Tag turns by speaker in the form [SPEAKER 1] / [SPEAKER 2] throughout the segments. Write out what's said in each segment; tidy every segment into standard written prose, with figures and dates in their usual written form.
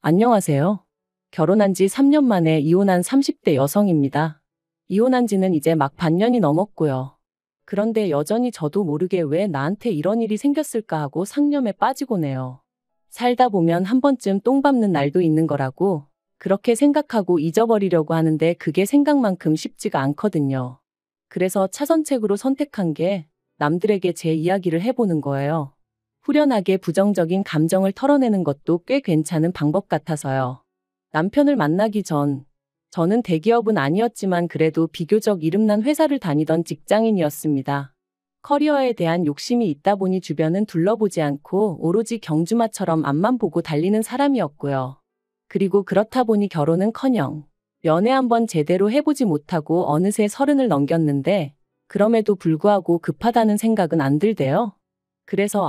[SPEAKER 1] 안녕하세요. 결혼한 지 3년 만에 이혼한 30대 여성입니다. 이혼한 지는 이제 막 반년이 넘었고요. 그런데 여전히 저도 모르게 왜 나한테 이런 일이 생겼을까 하고 상념에 빠지곤 해요. 살다 보면 한 번쯤 똥 밟는 날도 있는 거라고 그렇게 생각하고 잊어버리려고 하는데 그게 생각만큼 쉽지가 않거든요. 그래서 차선책으로 선택한 게 남들에게 제 이야기를 해보는 거예요. 후련하게 부정적인 감정을 털어내는 것도 꽤 괜찮은 방법 같아서요. 남편을 만나기 전, 저는 대기업은 아니었지만 그래도 비교적 이름난 회사를 다니던 직장인이었습니다. 커리어에 대한 욕심이 있다 보니 주변은 둘러보지 않고 오로지 경주마처럼 앞만 보고 달리는 사람이었고요. 그리고 그렇다 보니 결혼은커녕 연애 한번 제대로 해보지 못하고 어느새 30을 넘겼는데 그럼에도 불구하고 급하다는 생각은 안 들대요. 그래서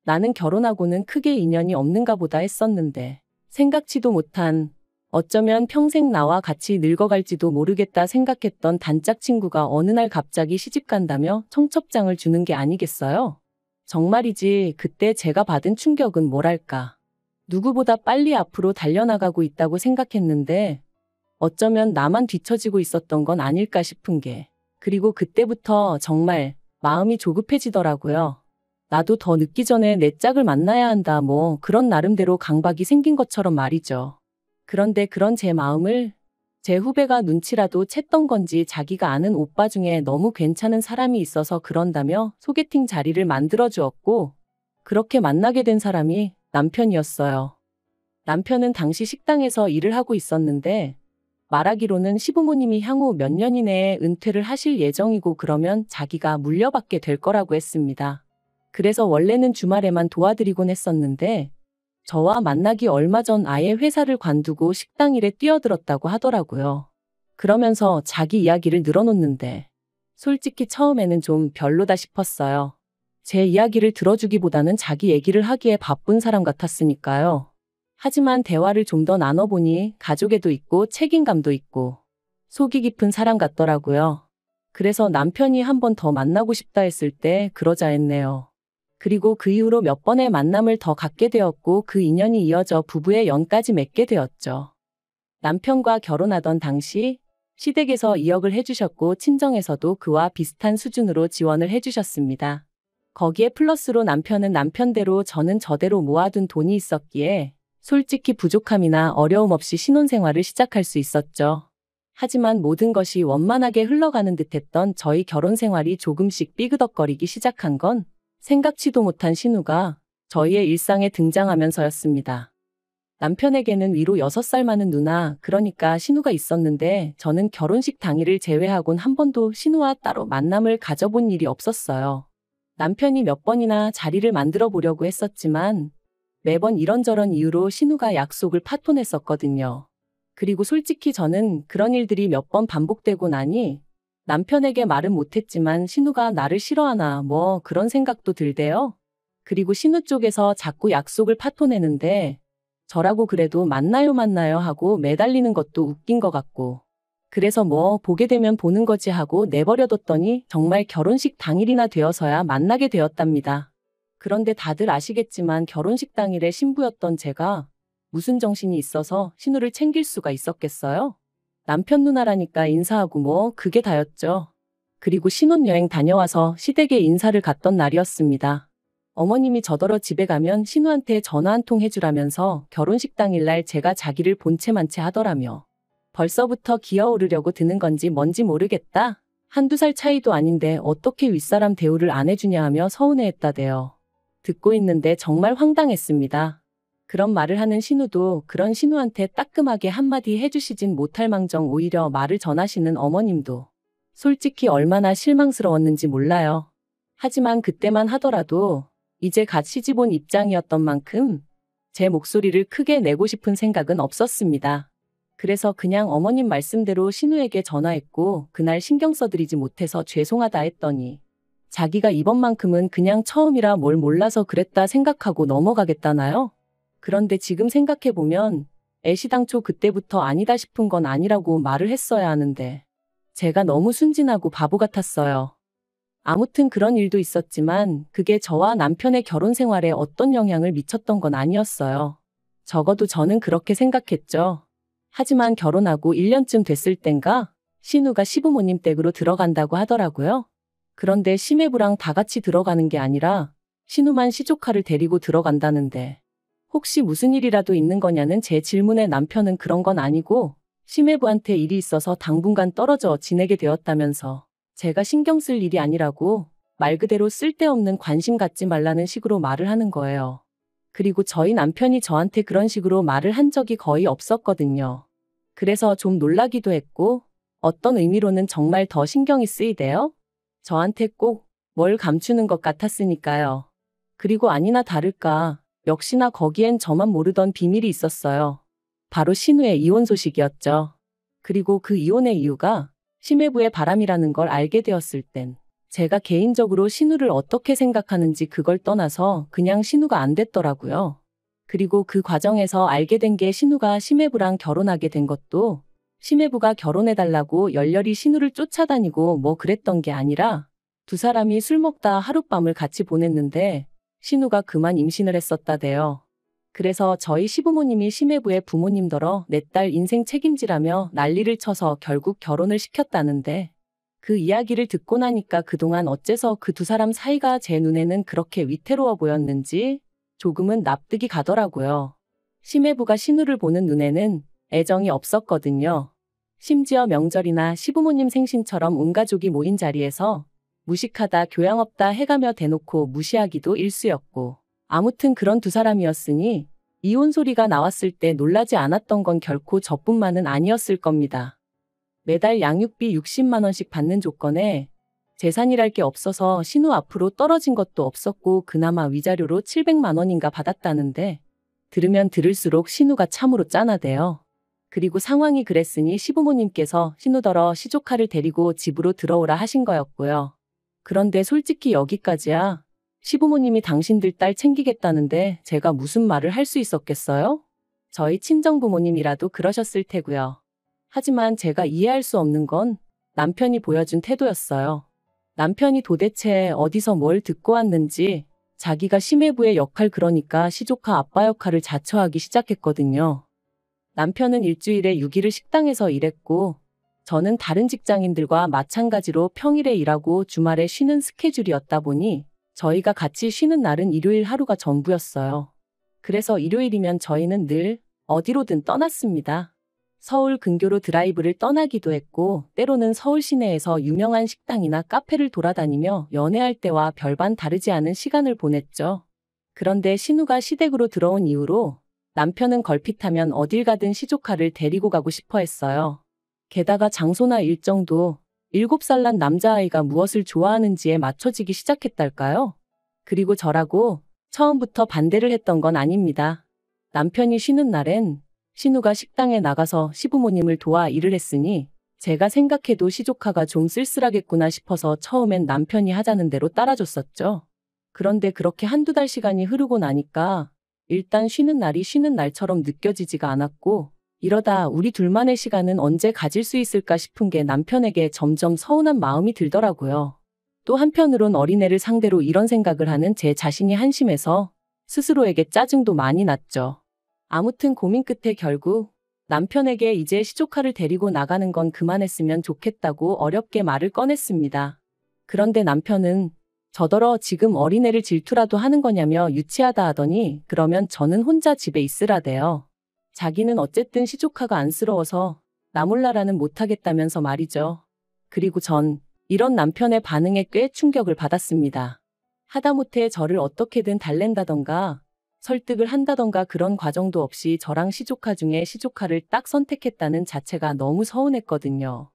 [SPEAKER 1] 나는 결혼하고는 크게 인연이 없는가 보다 했었는데 생각지도 못한 어쩌면 평생 나와 같이 늙어갈지도 모르겠다 생각했던 단짝 친구가 어느 날 갑자기 시집간다며 청첩장을 주는 게 아니겠어요? 정말이지 그때 제가 받은 충격은 뭐랄까. 누구보다 빨리 앞으로 달려나가고 있다고 생각했는데 어쩌면 나만 뒤처지고 있었던 건 아닐까 싶은 게 그리고 그때부터 정말 마음이 조급해지더라고요. 나도 더 늦기 전에 내 짝을 만나야 한다 그런 나름대로 강박이 생긴 것처럼 말이죠. 그런데 그런 제 마음을 제 후배가 눈치라도 챘던 건지 자기가 아는 오빠 중에 너무 괜찮은 사람이 있어서 그런다며 소개팅 자리를 만들어 주었고 그렇게 만나게 된 사람이 남편이었어요. 남편은 당시 식당에서 일을 하고 있었는데 말하기로는 시부모님이 향후 몇 년 이내에 은퇴를 하실 예정이고 그러면 자기가 물려받게 될 거라고 했습니다. 그래서 원래는 주말에만 도와드리곤 했었는데 저와 만나기 얼마 전 아예 회사를 관두고 식당 일에 뛰어들었다고 하더라고요. 그러면서 자기 이야기를 늘어놓는데 솔직히 처음에는 좀 별로다 싶었어요. 제 이야기를 들어주기보다는 자기 얘기를 하기에 바쁜 사람 같았으니까요. 하지만 대화를 좀 더 나눠보니 가족애도 있고 책임감도 있고 속이 깊은 사람 같더라고요. 그래서 남편이 한 번 더 만나고 싶다 했을 때 그러자 했네요. 그리고 그 이후로 몇 번의 만남을 더 갖게 되었고 그 인연이 이어져 부부의 연까지 맺게 되었죠. 남편과 결혼하던 당시 시댁에서 2억을 해주셨고 친정에서도 그와 비슷한 수준으로 지원을 해주셨습니다. 거기에 플러스로 남편은 남편대로 저는 저대로 모아둔 돈이 있었기에 솔직히 부족함이나 어려움 없이 신혼생활을 시작할 수 있었죠. 하지만 모든 것이 원만하게 흘러가는 듯했던 저희 결혼생활이 조금씩 삐그덕거리기 시작한 건 생각지도 못한 신우가 저희의 일상에 등장하면서였습니다. 남편에게는 위로 6살 많은 누나, 그러니까 신우가 있었는데 저는 결혼식 당일을 제외하곤 한 번도 신우와 따로 만남을 가져본 일이 없었어요. 남편이 몇 번이나 자리를 만들어 보려고 했었지만 매번 이런저런 이유로 신우가 약속을 파토냈었거든요. 그리고 솔직히 저는 그런 일들이 몇 번 반복되고 나니 남편에게 말은 못했지만 신우가 나를 싫어하나 그런 생각도 들대요. 그리고 신우 쪽에서 자꾸 약속을 파토내는데 저라고 그래도 만나요 하고 매달리는 것도 웃긴 것 같고 그래서 보게 되면 보는 거지 하고 내버려뒀더니 정말 결혼식 당일이나 되어서야 만나게 되었답니다. 그런데 다들 아시겠지만 결혼식 당일에 신부였던 제가 무슨 정신이 있어서 신우를 챙길 수가 있었겠어요? 남편 누나라니까 인사하고 그게 다였죠. 그리고 신혼여행 다녀와서 시댁에 인사를 갔던 날이었습니다. 어머님이 저더러 집에 가면 신우한테 전화 한 통 해주라면서 결혼식 당일날 제가 자기를 본체만 채 하더라며. 벌써부터 기어오르려고 드는 건지 뭔지 모르겠다. 한두 살 차이도 아닌데 어떻게 윗사람 대우를 안 해주냐 하며 서운해했다대요. 듣고 있는데 정말 황당했습니다. 그런 말을 하는 신우도 그런 신우한테 따끔하게 한마디 해주시진 못할 망정 오히려 말을 전하시는 어머님도 솔직히 얼마나 실망스러웠는지 몰라요. 하지만 그때만 하더라도 이제 갓 시집 온 입장이었던 만큼 제 목소리를 크게 내고 싶은 생각은 없었습니다. 그래서 그냥 어머님 말씀대로 신우에게 전화했고 그날 신경 써드리지 못해서 죄송하다 했더니 자기가 이번만큼은 그냥 처음이라 뭘 몰라서 그랬다 생각하고 넘어가겠다나요? 그런데 지금 생각해보면 애시당초 그때부터 아니다 싶은 건 아니라고 말을 했어야 하는데 제가 너무 순진하고 바보 같았어요. 아무튼 그런 일도 있었지만 그게 저와 남편의 결혼 생활에 어떤 영향을 미쳤던 건 아니었어요. 적어도 저는 그렇게 생각했죠. 하지만 결혼하고 1년쯤 됐을 땐가 신우가 시부모님 댁으로 들어간다고 하더라고요. 그런데 시매부랑 다 같이 들어가는 게 아니라 신우만 시조카를 데리고 들어간다는데 혹시 무슨 일이라도 있는 거냐는 제 질문에 남편은 그런 건 아니고 시매부한테 일이 있어서 당분간 떨어져 지내게 되었다면서 제가 신경 쓸 일이 아니라고 말 그대로 쓸데없는 관심 갖지 말라는 식으로 말을 하는 거예요. 그리고 저희 남편이 저한테 그런 식으로 말을 한 적이 거의 없었거든요. 그래서 좀 놀라기도 했고 어떤 의미로는 정말 더 신경이 쓰이대요. 저한테 꼭 뭘 감추는 것 같았으니까요. 그리고 아니나 다를까 역시나 거기엔 저만 모르던 비밀이 있었어요. 바로 신우의 이혼 소식이었죠. 그리고 그 이혼의 이유가 시매부의 바람이라는 걸 알게 되었을 땐 제가 개인적으로 신우를 어떻게 생각하는지 그걸 떠나서 그냥 신우가 안 됐더라고요. 그리고 그 과정에서 알게 된 게 신우가 시매부랑 결혼하게 된 것도 시매부가 결혼해달라고 열렬히 신우를 쫓아다니고 뭐 그랬던 게 아니라 두 사람이 술 먹다 하룻밤을 같이 보냈는데 신우가 그만 임신을 했었다대요. 그래서 저희 시부모님이 시매부의 부모님더러 내 딸 인생 책임지라며 난리를 쳐서 결국 결혼을 시켰다는데 그 이야기를 듣고 나니까 그동안 어째서 그 두 사람 사이가 제 눈에는 그렇게 위태로워 보였는지 조금은 납득이 가더라고요. 시매부가 신우를 보는 눈에는 애정이 없었거든요. 심지어 명절이나 시부모님 생신처럼 온 가족이 모인 자리에서 무식하다 교양 없다 해가며 대놓고 무시하기도 일쑤였고 아무튼 그런 두 사람이었으니 이혼 소리가 나왔을 때 놀라지 않았던 건 결코 저뿐만은 아니었을 겁니다. 매달 양육비 60만 원씩 받는 조건에 재산이랄 게 없어서 신우 앞으로 떨어진 것도 없었고 그나마 위자료로 700만 원인가 받았다는데 들으면 들을수록 신우가 참으로 짠하대요. 그리고 상황이 그랬으니 시부모님께서 신우더러 시조카를 데리고 집으로 들어오라 하신 거였고요. 그런데 솔직히 여기까지야. 시부모님이 당신들 딸 챙기겠다는데 제가 무슨 말을 할 수 있었겠어요? 저희 친정부모님이라도 그러셨을 테고요. 하지만 제가 이해할 수 없는 건 남편이 보여준 태도였어요. 남편이 도대체 어디서 뭘 듣고 왔는지 자기가 시매부의 역할 그러니까 시조카 아빠 역할을 자처하기 시작했거든요. 남편은 일주일에 6일을 식당에서 일했고 저는 다른 직장인들과 마찬가지로 평일에 일하고 주말에 쉬는 스케줄이었다 보니 저희가 같이 쉬는 날은 일요일 하루가 전부였어요. 그래서 일요일이면 저희는 늘 어디로든 떠났습니다. 서울 근교로 드라이브를 떠나기도 했고 때로는 서울 시내에서 유명한 식당이나 카페를 돌아다니며 연애할 때와 별반 다르지 않은 시간을 보냈죠. 그런데 신우가 시댁으로 들어온 이후로 남편은 걸핏하면 어딜 가든 시조카를 데리고 가고 싶어 했어요. 게다가 장소나 일정도 7살 난 남자아이가 무엇을 좋아하는지에 맞춰지기 시작했달까요? 그리고 저라고 처음부터 반대를 했던 건 아닙니다. 남편이 쉬는 날엔 신우가 식당에 나가서 시부모님을 도와 일을 했으니 제가 생각해도 시조카가 좀 쓸쓸하겠구나 싶어서 처음엔 남편이 하자는 대로 따라줬었죠. 그런데 그렇게 한두 달 시간이 흐르고 나니까 일단 쉬는 날이 쉬는 날처럼 느껴지지가 않았고 이러다 우리 둘만의 시간은 언제 가질 수 있을까 싶은 게 남편에게 점점 서운한 마음이 들더라고요. 또 한편으론 어린애를 상대로 이런 생각을 하는 제 자신이 한심해서 스스로에게 짜증도 많이 났죠. 아무튼 고민 끝에 결국 남편에게 이제 시조카를 데리고 나가는 건 그만했으면 좋겠다고 어렵게 말을 꺼냈습니다. 그런데 남편은 저더러 지금 어린애를 질투라도 하는 거냐며 유치하다 하더니 그러면 저는 혼자 집에 있으라대요. 자기는 어쨌든 시조카가 안쓰러워서 나 몰라라는 못하겠다면서 말이죠. 그리고 전 이런 남편의 반응에 꽤 충격을 받았습니다. 하다못해 저를 어떻게든 달랜다던가 설득을 한다던가 그런 과정도 없이 저랑 시조카 중에 시조카를 딱 선택했다는 자체가 너무 서운했거든요.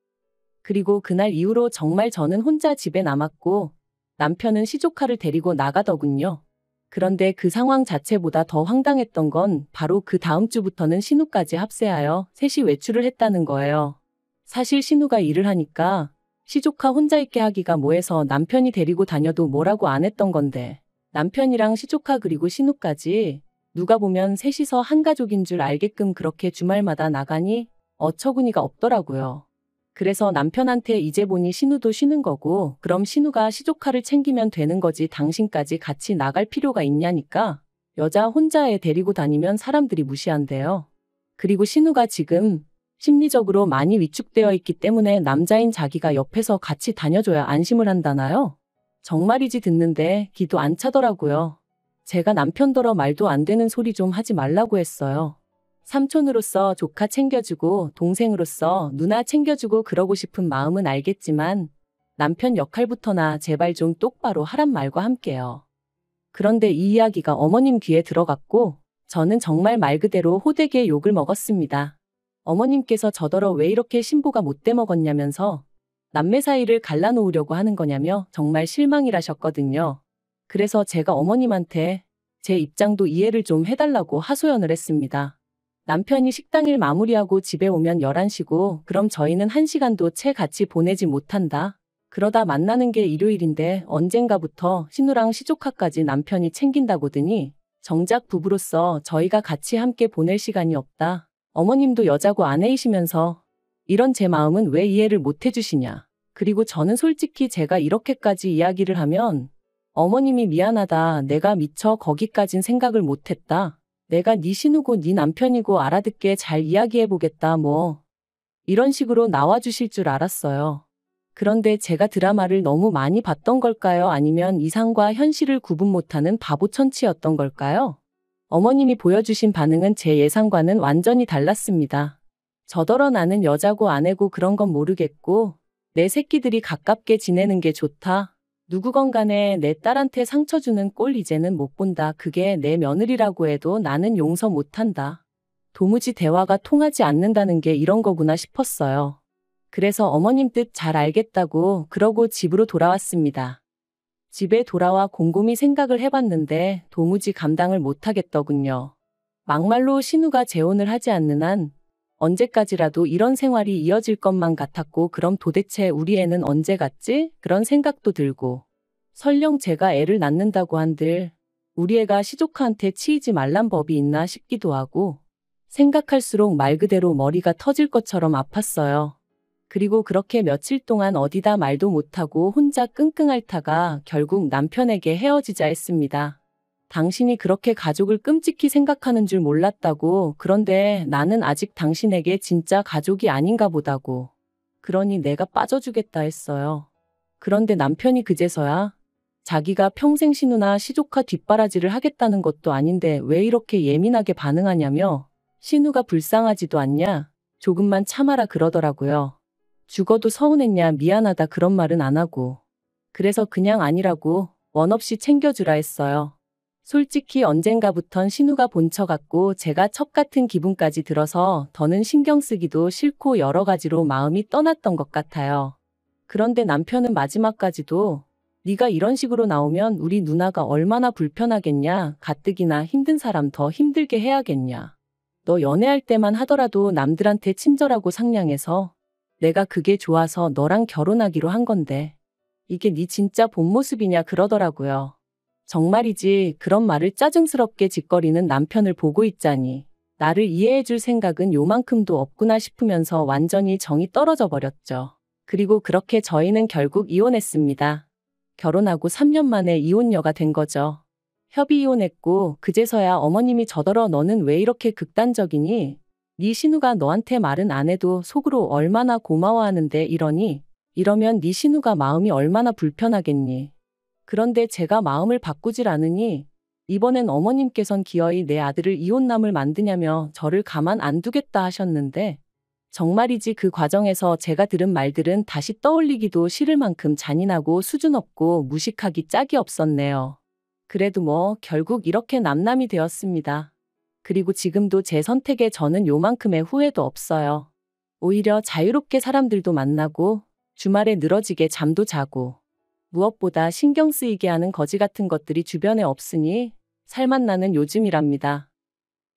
[SPEAKER 1] 그리고 그날 이후로 정말 저는 혼자 집에 남았고 남편은 시조카를 데리고 나가더군요. 그런데 그 상황 자체보다 더 황당했던 건 바로 그 다음 주부터는 신우까지 합세하여 셋이 외출을 했다는 거예요. 사실 신우가 일을 하니까 시조카 혼자 있게 하기가 뭐해서 남편이 데리고 다녀도 뭐라고 안 했던 건데 남편이랑 시조카 그리고 신우까지 누가 보면 셋이서 한 가족인 줄 알게끔 그렇게 주말마다 나가니 어처구니가 없더라고요. 그래서 남편한테 이제 보니 신우도 쉬는 거고 그럼 신우가 시조카를 챙기면 되는 거지 당신까지 같이 나갈 필요가 있냐니까 여자 혼자 애 데리고 다니면 사람들이 무시한대요. 그리고 신우가 지금 심리적으로 많이 위축되어 있기 때문에 남자인 자기가 옆에서 같이 다녀줘야 안심을 한다나요? 정말이지 듣는데 기도 안 차더라고요. 제가 남편더러 말도 안 되는 소리 좀 하지 말라고 했어요. 삼촌으로서 조카 챙겨주고 동생으로서 누나 챙겨주고 그러고 싶은 마음은 알겠지만 남편 역할부터나 제발 좀 똑바로 하란 말과 함께요. 그런데 이 이야기가 어머님 귀에 들어갔고 저는 정말 말 그대로 호되게 욕을 먹었습니다. 어머님께서 저더러 왜 이렇게 신보가 못돼 먹었냐면서 남매 사이를 갈라놓으려고 하는 거냐며 정말 실망이라셨거든요. 그래서 제가 어머님한테 제 입장도 이해를 좀 해달라고 하소연을 했습니다. 남편이 식당일 마무리하고 집에 오면 11시고 그럼 저희는 1시간도 채 같이 보내지 못한다. 그러다 만나는 게 일요일인데 언젠가부터 신우랑 시조카까지 남편이 챙긴다고더니 정작 부부로서 저희가 같이 함께 보낼 시간이 없다. 어머님도 여자고 아내이시면서 이런 제 마음은 왜 이해를 못 해주시냐. 그리고 저는 솔직히 제가 이렇게까지 이야기를 하면 어머님이 미안하다. 내가 미처 거기까진 생각을 못했다. 내가 네 신우고 네 남편이고 알아듣게 잘 이야기해보겠다 뭐 이런 식으로 나와주실 줄 알았어요. 그런데 제가 드라마를 너무 많이 봤던 걸까요? 아니면 이상과 현실을 구분 못하는 바보 천치였던 걸까요? 어머님이 보여주신 반응은 제 예상과는 완전히 달랐습니다. 저더러 나는 여자고 아내고 그런 건 모르겠고 내 새끼들이 가깝게 지내는 게 좋다. 누구건 간에 내 딸한테 상처 주는 꼴 이제는 못 본다. 그게 내 며느리라고 해도 나는 용서 못한다. 도무지 대화가 통하지 않는다는 게 이런 거구나 싶었어요. 그래서 어머님 뜻 잘 알겠다고 그러고 집으로 돌아왔습니다. 집에 돌아와 곰곰이 생각을 해봤는데 도무지 감당을 못하겠더군요. 막말로 신우가 재혼을 하지 않는 한 언제까지라도 이런 생활이 이어질 것만 같았고 그럼 도대체 우리 애는 언제 갔지? 그런 생각도 들고 설령 제가 애를 낳는다고 한들 우리 애가 시조카한테 치이지 말란 법이 있나 싶기도 하고 생각할수록 말 그대로 머리가 터질 것처럼 아팠어요. 그리고 그렇게 며칠 동안 어디다 말도 못하고 혼자 끙끙 앓다가 결국 남편에게 헤어지자 했습니다. 당신이 그렇게 가족을 끔찍히 생각하는 줄 몰랐다고. 그런데 나는 아직 당신에게 진짜 가족이 아닌가 보다고. 그러니 내가 빠져주겠다 했어요. 그런데 남편이 그제서야 자기가 평생 신우나 시조카 뒷바라지를 하겠다는 것도 아닌데 왜 이렇게 예민하게 반응하냐며 신우가 불쌍하지도 않냐? 조금만 참아라 그러더라고요. 죽어도 서운했냐 미안하다 그런 말은 안 하고. 그래서 그냥 아니라고 원 없이 챙겨주라 했어요. 솔직히 언젠가부턴 신우가 본처 같고 제가 첩 같은 기분까지 들어서 더는 신경 쓰기도 싫고 여러 가지로 마음이 떠났던 것 같아요. 그런데 남편은 마지막까지도 네가 이런 식으로 나오면 우리 누나가 얼마나 불편하겠냐. 가뜩이나 힘든 사람 더 힘들게 해야겠냐. 너 연애할 때만 하더라도 남들한테 친절하고 상냥해서 내가 그게 좋아서 너랑 결혼하기로 한 건데 이게 네 진짜 본 모습이냐 그러더라고요. 정말이지 그런 말을 짜증스럽게 짓거리는 남편을 보고 있자니 나를 이해해줄 생각은 요만큼도 없구나 싶으면서 완전히 정이 떨어져 버렸죠. 그리고 그렇게 저희는 결국 이혼했습니다. 결혼하고 3년 만에 이혼녀가 된 거죠. 협의 이혼했고 그제서야 어머님이 저더러 너는 왜 이렇게 극단적이니? 네 신우가 너한테 말은 안 해도 속으로 얼마나 고마워하는데 이러니? 이러면 네 신우가 마음이 얼마나 불편하겠니? 그런데 제가 마음을 바꾸질 않으니 이번엔 어머님께선 기어이 내 아들을 이혼남을 만드냐며 저를 가만 안 두겠다 하셨는데 정말이지 그 과정에서 제가 들은 말들은 다시 떠올리기도 싫을 만큼 잔인하고 수준 없고 무식하기 짝이 없었네요. 그래도 뭐 결국 이렇게 남남이 되었습니다. 그리고 지금도 제 선택에 저는 요만큼의 후회도 없어요. 오히려 자유롭게 사람들도 만나고 주말에 늘어지게 잠도 자고 무엇보다 신경 쓰이게 하는 거지 같은 것들이 주변에 없으니 살맛 나는 요즘이랍니다.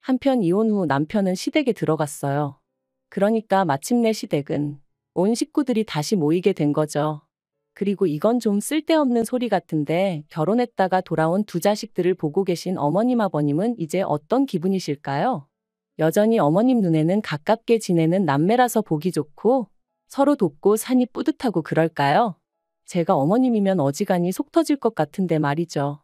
[SPEAKER 1] 한편 이혼 후 남편은 시댁에 들어갔어요. 그러니까 마침내 시댁은 온 식구들이 다시 모이게 된 거죠. 그리고 이건 좀 쓸데없는 소리 같은데 결혼했다가 돌아온 두 자식들을 보고 계신 어머님 아버님은 이제 어떤 기분이실까요? 여전히 어머님 눈에는 가깝게 지내는 남매라서 보기 좋고 서로 돕고 사니 뿌듯하고 그럴까요? 제가 어머님이면 어지간히 속 터질 것 같은데 말이죠.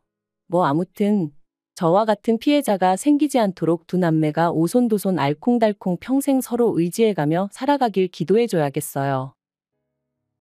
[SPEAKER 1] 뭐 아무튼 저와 같은 피해자가 생기지 않도록 두 남매가 오손도손 알콩달콩 평생 서로 의지해가며 살아가길 기도해줘야겠어요.